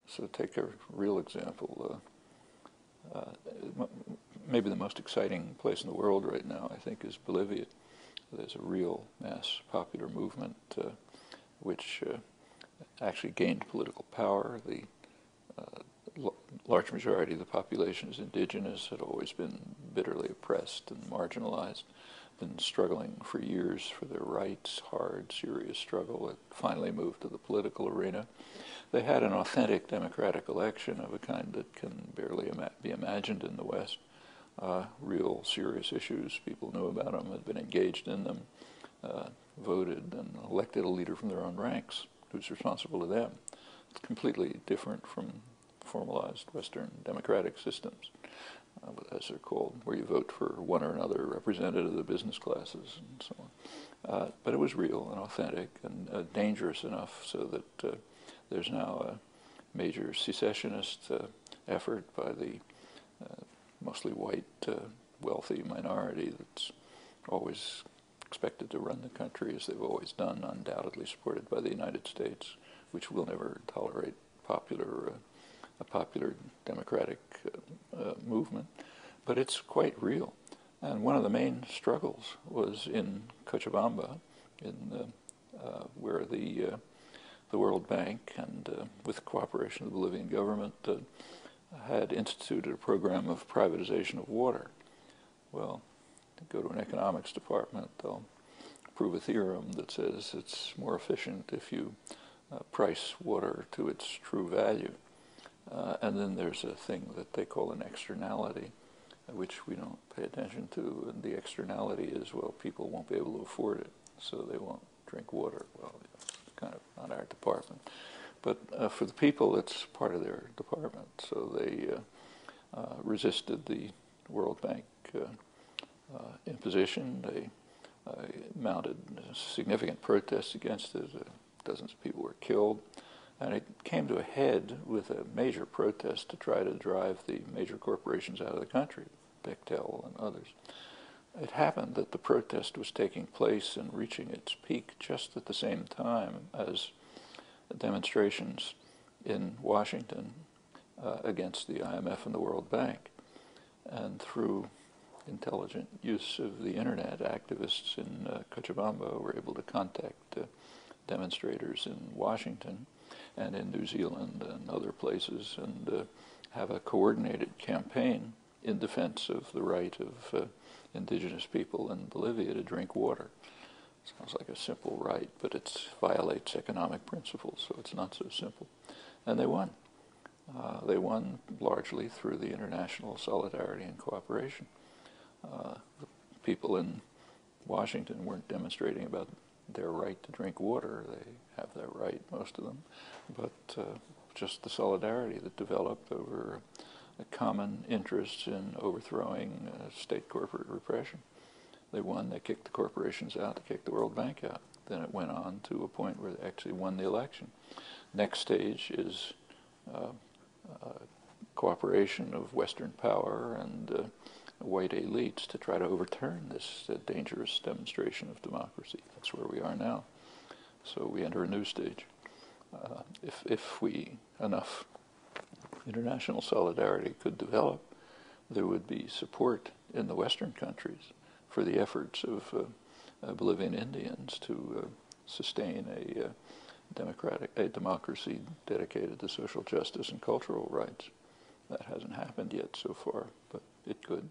So take a real example. Maybe the most exciting place in the world right now, I think, is Bolivia. There's a real mass popular movement which actually gained political power. The large majority of the population is indigenous, had always been bitterly oppressed and marginalized, been struggling for years for their rights, hard, serious struggle. It finally moved to the political arena. They had an authentic democratic election of a kind that can barely be imagined in the West. Real serious issues, people knew about them, had been engaged in them, voted and elected a leader from their own ranks who's responsible to them. It's completely different from formalized Western democratic systems, as they're called, where you vote for one or another representative of the business classes and so on. But it was real and authentic and dangerous enough so that there's now a major secessionist effort by the mostly white, wealthy minority that's always expected to run the country as they've always done, undoubtedly supported by the United States, which will never tolerate a popular democratic movement. But it's quite real. And one of the main struggles was in Cochabamba, where the World Bank, and with the cooperation of the Bolivian government, had instituted a program of privatization of water. Well, go to an economics department, they'll prove a theorem that says it's more efficient if you price water to its true value. And then there's a thing that they call an externality, which we don't pay attention to. And the externality is, well, people won't be able to afford it, so they won't drink water. Well, it's kind of not our department. But for the people, it's part of their department. So they resisted the World Bank imposition. They mounted significant protests against it. Dozens of people were killed. And it came to a head with a major protest to try to drive the major corporations out of the country, Bechtel and others. It happened that the protest was taking place and reaching its peak just at the same time as demonstrations in Washington against the IMF and the World Bank. And through intelligent use of the internet, activists in Cochabamba were able to contact demonstrators in Washington and in New Zealand and other places, and have a coordinated campaign in defense of the right of indigenous people in Bolivia to drink water. Sounds like a simple right, but it violates economic principles, so it's not so simple. And they won. They won largely through the international solidarity and cooperation. The people in Washington weren't demonstrating about their right to drink water. They have that right, most of them, but just the solidarity that developed over a common interest in overthrowing state corporate repression. They won, they kicked the corporations out, they kicked the World Bank out. Then it went on to a point where they actually won the election. Next stage is cooperation of Western power and white elites to try to overturn this dangerous demonstration of democracy. That's where we are now. So we enter a new stage. If enough international solidarity could develop, there would be support in the Western countries for the efforts of Bolivian Indians to sustain a democracy dedicated to social justice and cultural rights. That hasn't happened yet so far, but it could.